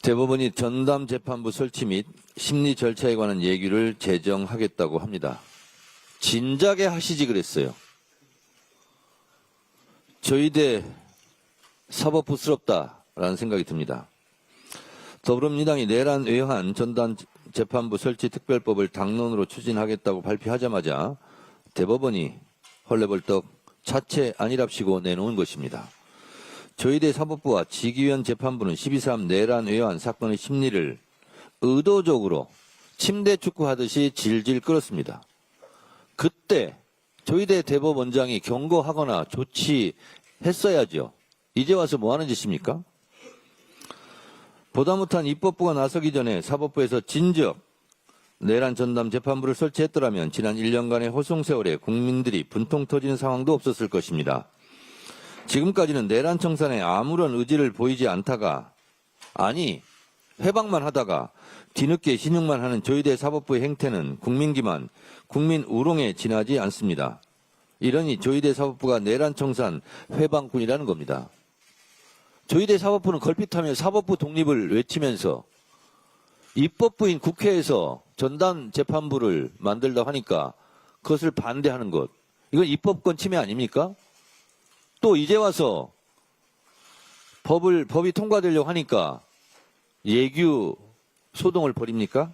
대법원이 전담 재판부 설치 및 심리 절차에 관한 예규를 제정하겠다고 합니다. 진작에 하시지 그랬어요. 저희대 사법부스럽다라는 생각이 듭니다. 더불어민주당이 내란 외환 전담 재판부 설치 특별법을 당론으로 추진하겠다고 발표하자마자 대법원이 헐레벌떡 자체 아니랍시고 내놓은 것입니다. 저희대 사법부와 지기현 재판부는 12.3 내란 외환 사건의 심리를 의도적으로 침대 축구하듯이 질질 끌었습니다. 그때 저희대 대법원장이 경고하거나 조치했어야죠. 이제 와서 뭐 하는 짓입니까? 보다 못한 입법부가 나서기 전에 사법부에서 진즉 내란 전담 재판부를 설치했더라면 지난 1년간의 호송 세월에 국민들이 분통 터지는 상황도 없었을 것입니다. 지금까지는 내란 청산에 아무런 의지를 보이지 않다가 회방만 하다가 뒤늦게 신용만 하는 저희대 사법부의 행태는 국민 기만, 국민 우롱에 지나지 않습니다. 이러니 저희대 사법부가 내란 청산 회방꾼이라는 겁니다. 저희대 사법부는 걸핏하며 사법부 독립을 외치면서 입법부인 국회에서 전담 재판부를 만들다 하니까 그것을 반대하는 것. 이건 입법권 침해 아닙니까? 또 이제 와서 법이 통과되려고 하니까 예규 소동을 벌입니까?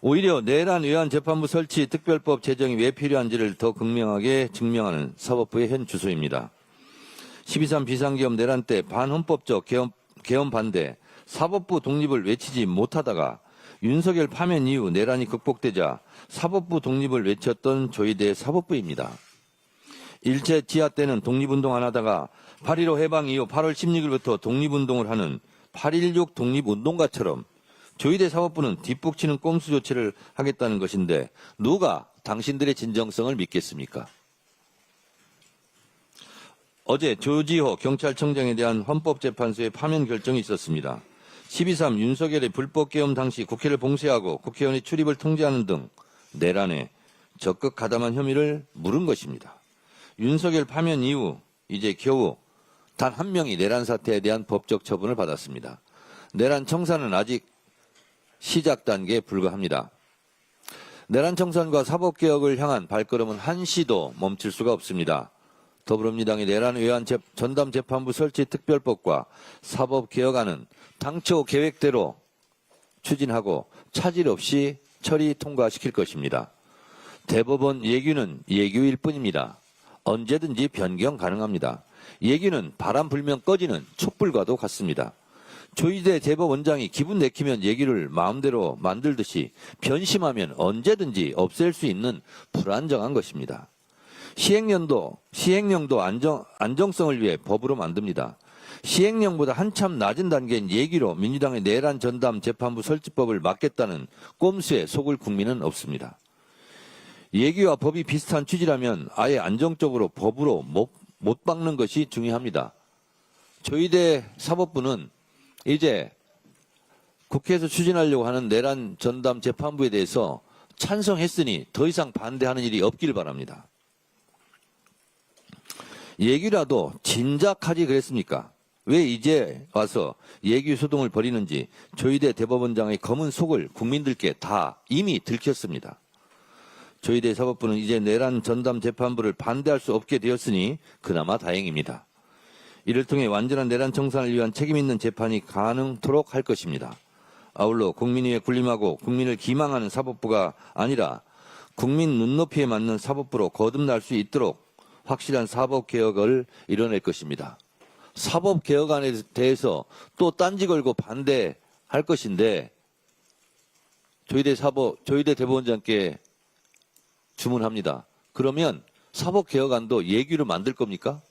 오히려 내란 외환 재판부 설치 특별법 제정이 왜 필요한지를 더 극명하게 증명하는 사법부의 현 주소입니다. 12.3 비상계엄 내란 때 반헌법적 계엄 반대, 사법부 독립을 외치지 못하다가 윤석열 파면 이후 내란이 극복되자 사법부 독립을 외쳤던 저희대 사법부입니다. 일제 지하 때는 독립운동 안 하다가 8.15 해방 이후 8월 16일부터 독립운동을 하는 8.16 독립운동가처럼 저희대 사법부는 뒷북치는 꼼수 조치를 하겠다는 것인데 누가 당신들의 진정성을 믿겠습니까? 어제 조지호 경찰청장에 대한 헌법재판소의 파면 결정이 있었습니다. 12.3 윤석열의 불법계엄 당시 국회를 봉쇄하고 국회의원의 출입을 통제하는 등 내란에 적극 가담한 혐의를 물은 것입니다. 윤석열 파면 이후 이제 겨우 단 한 명이 내란 사태에 대한 법적 처분을 받았습니다. 내란 청산은 아직 시작 단계에 불과합니다. 내란 청산과 사법개혁을 향한 발걸음은 한시도 멈출 수가 없습니다. 더불어민주당이 내란 외환 전담 재판부 설치 특별법과 사법개혁안은 당초 계획대로 추진하고 차질 없이 처리 통과시킬 것입니다. 대법원 예규는 예규일 뿐입니다. 언제든지 변경 가능합니다. 예규는 바람 불면 꺼지는 촛불과도 같습니다. 조희대 대법원장이 기분 내키면 예규를 마음대로 만들듯이 변심하면 언제든지 없앨 수 있는 불안정한 것입니다. 시행령도 안정성을 위해 법으로 만듭니다. 시행령보다 한참 낮은 단계인 예규로 민주당의 내란 전담 재판부 설치법을 막겠다는 꼼수에 속을 국민은 없습니다. 예규와 법이 비슷한 취지라면 아예 안정적으로 법으로 못 박는 것이 중요합니다. 저희대 사법부는 이제 국회에서 추진하려고 하는 내란 전담 재판부에 대해서 찬성했으니 더 이상 반대하는 일이 없길 바랍니다. 예규라도 진작하지 그랬습니까? 왜 이제 와서 예규 소동을 벌이는지 저희대 대법원장의 검은 속을 국민들께 다 이미 들켰습니다. 저희대 사법부는 이제 내란 전담 재판부를 반대할 수 없게 되었으니 그나마 다행입니다. 이를 통해 완전한 내란 청산을 위한 책임있는 재판이 가능토록 할 것입니다. 아울러 국민위에 군림하고 국민을 기망하는 사법부가 아니라 국민 눈높이에 맞는 사법부로 거듭날 수 있도록 확실한 사법개혁을 이뤄낼 것입니다. 사법개혁안에 대해서 또 딴지 걸고 반대할 것인데 저희대 대법원장께 주문합니다. 그러면 사법개혁안도 예규로 만들 겁니까?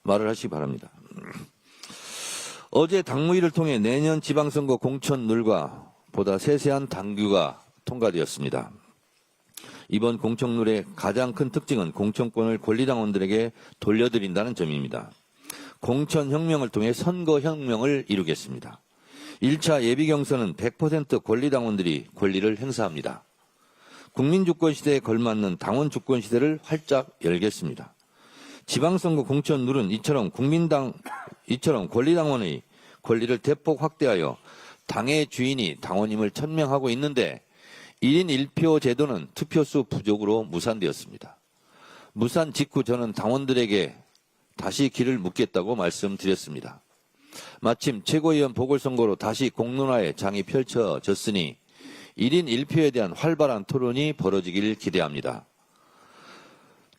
말을 하시기 바랍니다. 어제 당무위를 통해 내년 지방선거 공천 룰과 보다 세세한 당규가 통과되었습니다. 이번 공천룰의 가장 큰 특징은 공천권을 권리당원들에게 돌려드린다는 점입니다. 공천혁명을 통해 선거혁명을 이루겠습니다. 1차 예비경선은 100% 권리당원들이 권리를 행사합니다. 국민주권시대에 걸맞는 당원주권시대를 활짝 열겠습니다. 지방선거 공천룰은 이처럼 권리당원의 권리를 대폭 확대하여 당의 주인이 당원임을 천명하고 있는데 1인 1표 제도는 투표수 부족으로 무산되었습니다. 무산 직후 저는 당원들에게 다시 길을 묻겠다고 말씀드렸습니다. 마침 최고위원 보궐선거로 다시 공론화의 장이 펼쳐졌으니 1인 1표에 대한 활발한 토론이 벌어지길 기대합니다.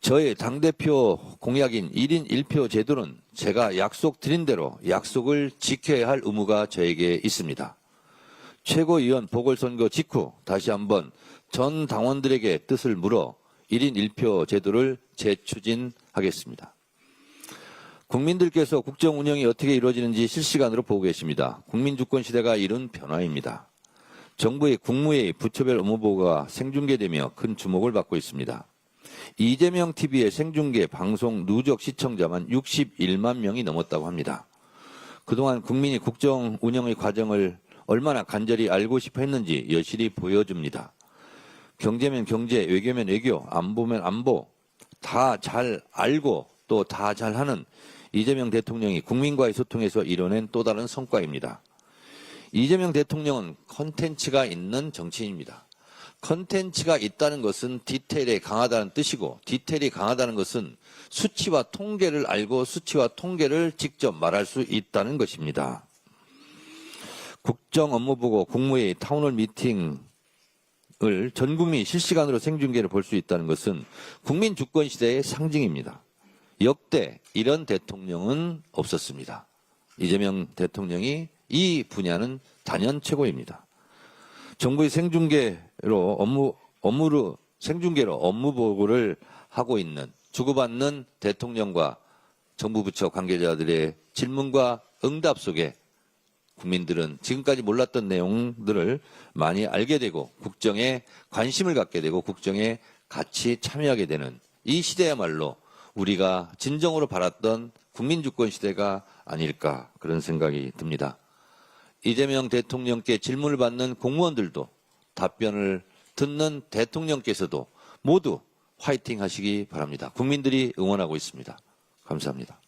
저의 당대표 공약인 1인 1표 제도는 제가 약속드린 대로 약속을 지켜야 할 의무가 저에게 있습니다. 최고위원 보궐선거 직후 다시 한번 전 당원들에게 뜻을 물어 1인 1표 제도를 재추진하겠습니다. 국민들께서 국정 운영이 어떻게 이루어지는지 실시간으로 보고 계십니다. 국민주권 시대가 이룬 변화입니다. 정부의 국무회의 부처별 업무보고가 생중계되며 큰 주목을 받고 있습니다. 이재명 TV의 생중계 방송 누적 시청자만 61만 명이 넘었다고 합니다. 그동안 국민이 국정 운영의 과정을 얼마나 간절히 알고 싶어 했는지 여실히 보여줍니다. 경제면 경제, 외교면 외교, 안보면 안보 다 잘 알고 또 다 잘하는 이재명 대통령이 국민과의 소통에서 이뤄낸 또 다른 성과입니다. 이재명 대통령은 컨텐츠가 있는 정치인입니다. 컨텐츠가 있다는 것은 디테일에 강하다는 뜻이고 디테일이 강하다는 것은 수치와 통계를 알고 수치와 통계를 직접 말할 수 있다는 것입니다. 국정업무보고 국무회의 타운홀 미팅을 전 국민이 실시간으로 생중계를 볼 수 있다는 것은 국민 주권 시대의 상징입니다. 역대 이런 대통령은 없었습니다. 이재명 대통령이 이 분야는 단연 최고입니다. 정부의 생중계로 업무 보고를 하고 있는 주고받는 대통령과 정부 부처 관계자들의 질문과 응답 속에 국민들은 지금까지 몰랐던 내용들을 많이 알게 되고 국정에 관심을 갖게 되고 국정에 같이 참여하게 되는 이 시대야말로 우리가 진정으로 바랐던 국민주권 시대가 아닐까 그런 생각이 듭니다. 이재명 대통령께 질문을 받는 공무원들도 답변을 듣는 대통령께서도 모두 화이팅 하시기 바랍니다. 국민들이 응원하고 있습니다. 감사합니다.